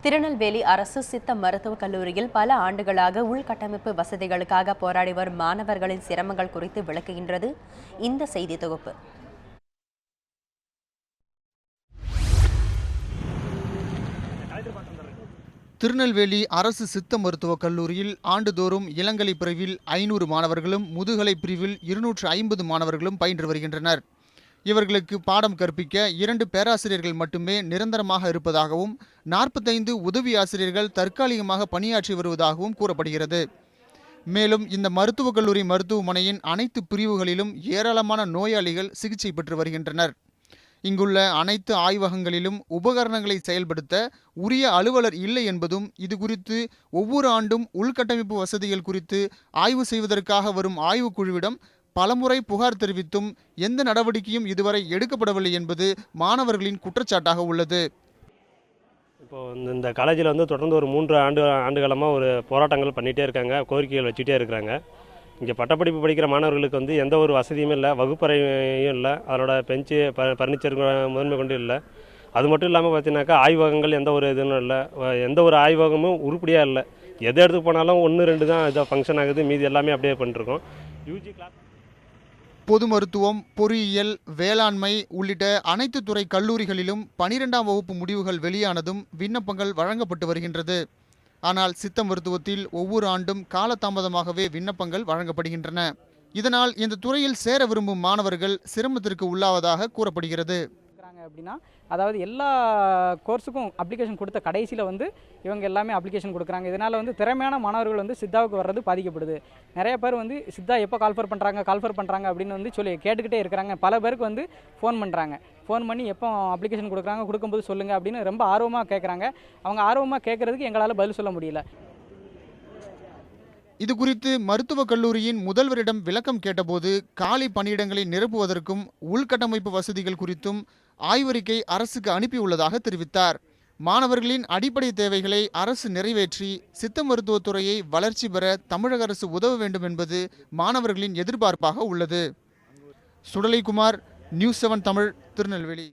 திருநெல்வேலி அரசு சித்த மருத்துவக் கல்லூரியில் பல ஆண்டுகளாக உள்கட்டமைப்பு வசதிகளுக்காக போராடி வரும் மாணவர்களின் சிரமங்கள் குறித்து விளக்குகின்றது இந்த செய்தி தொகுப்பு. திருநெல்வேலி அரசு சித்த மருத்துவக் கல்லூரியில் ஆண்டுதோறும் இளங்கலை பிரிவில் 500 மாணவர்களும் முதுகலை பிரிவில் 250 மாணவர்களும் பயின்று வருகின்றனர். இவர்களுக்கு பாடம் கற்பிக்க 2 பேராசிரியர்கள் மட்டுமே நிரந்தரமாக இருப்பதாகவும் 45 உதவி ஆசிரியர்கள் தற்காலிகமாக பணியாற்றி வருவதாகவும் கூறப்படுகிறது. மேலும் இந்த மருத்துவக் கல்லூரி மருத்துவமனையின் அனைத்து பிரிவுகளிலும் ஏராளமான நோயாளிகள் சிகிச்சை பெற்று வருகின்றனர். இங்குள்ள அனைத்து ஆய்வகங்களிலும் உபகரணங்களை செயல்படுத்த உரிய அலுவலர் இல்லை என்பதும், இது குறித்து ஒவ்வொரு ஆண்டும் உள்கட்டமைப்பு வசதிகள் குறித்து ஆய்வு செய்வதற்காக வரும் ஆய்வுக்குழுவிடம் பலமுறை புகார் தெரிவித்தும் எந்த நடவடிக்கையும் இதுவரை எடுக்கப்படவில்லை என்பது மாணவர்களின் குற்றச்சாட்டாக உள்ளது. இப்போ இந்த காலேஜில் தொடர்ந்து ஒரு 3 ஆண்டுகாலமாக ஒரு போராட்டங்கள் பண்ணிகிட்டே இருக்காங்க, கோரிக்கைகள் வச்சுட்டே இருக்கிறாங்க. இங்கே பட்டப்படிப்பு படிக்கிற மாணவர்களுக்கு எந்த ஒரு வசதியும் இல்லை, வகுப்பறையும் இல்லை, அதோட பெஞ்சு ஃபர்னிச்சர் முதன்மை கொண்டு இல்லை. அது மட்டும் இல்லாமல் பார்த்தீங்கன்னாக்கா ஆய்வகங்கள் எந்த ஒரு இதுவும் இல்லை, எந்த ஒரு ஆய்வகமும் உருப்படியாக இல்லை. எது எடுத்து போனாலும் 1-2 தான் இதாக ஃபங்க்ஷன் ஆகுது, மீதி எல்லாமே அப்படியே பண்ணிருக்கோம். யூஜி கிளாஸ் பொது மருத்துவம், பொறியியல், வேளாண்மை உள்ளிட்ட அனைத்து துறை கல்லூரிகளிலும் 12ஆம் வகுப்பு முடிவுகள் வெளியானதும் விண்ணப்பங்கள் வழங்கப்பட்டு வருகின்றது. ஆனால் சித்த மருத்துவத்தில் ஒவ்வொரு ஆண்டும் காலதாமதமாகவே விண்ணப்பங்கள் வழங்கப்படுகின்றன. இதனால் இந்த துறையில் சேர விரும்பும் மாணவர்கள் சிரமத்திற்கு உள்ளாவதாக கூறப்படுகிறது. அப்படின்னா அதாவது எல்லா கோர்ஸுக்கும் அப்ளிகேஷன் கொடுத்த கடைசியில் இவங்க எல்லாமே அப்ளிகேஷன் கொடுக்குறாங்க. இதனால் திறமையான மாணவர்கள் சித்தாவுக்கு வர்றது பாதிக்கப்படுது. நிறைய பேர் சித்தா எப்போ கால்ஃபர் பண்ணுறாங்க அப்படின்னு சொல்லி கேட்டுக்கிட்டே இருக்கிறாங்க. பல பேருக்கு ஃபோன் பண்ணுறாங்க. ஃபோன் பண்ணி எப்போ அப்ளிகேஷன் கொடுக்கும்போது சொல்லுங்கள் அப்படின்னு ரொம்ப ஆர்வமாக கேட்குறாங்க. அவங்க ஆர்வமாக கேட்குறதுக்கு எங்களால் பதில் சொல்ல முடியல. இது குறித்து மருத்துவக் கல்லூரியின் முதல்வரிடம் விளக்கம் கேட்டபோது காலி பணியிடங்களை நிரப்புவதற்கும் உள்கட்டமைப்பு வசதிகள் குறித்தும் ஆய்வறிக்கை அரசுக்கு அனுப்பியுள்ளதாக தெரிவித்தார். மாணவர்களின் அடிப்படை தேவைகளை அரசு நிறைவேற்றி சித்த மருத்துவத்துறையை வளர்ச்சி பெற தமிழக அரசு உதவ வேண்டும் என்பது மாணவர்களின் எதிர்பார்ப்பாக உள்ளது. சுடலைக்குமார், நியூஸ் 7 தமிழ், திருநெல்வேலி.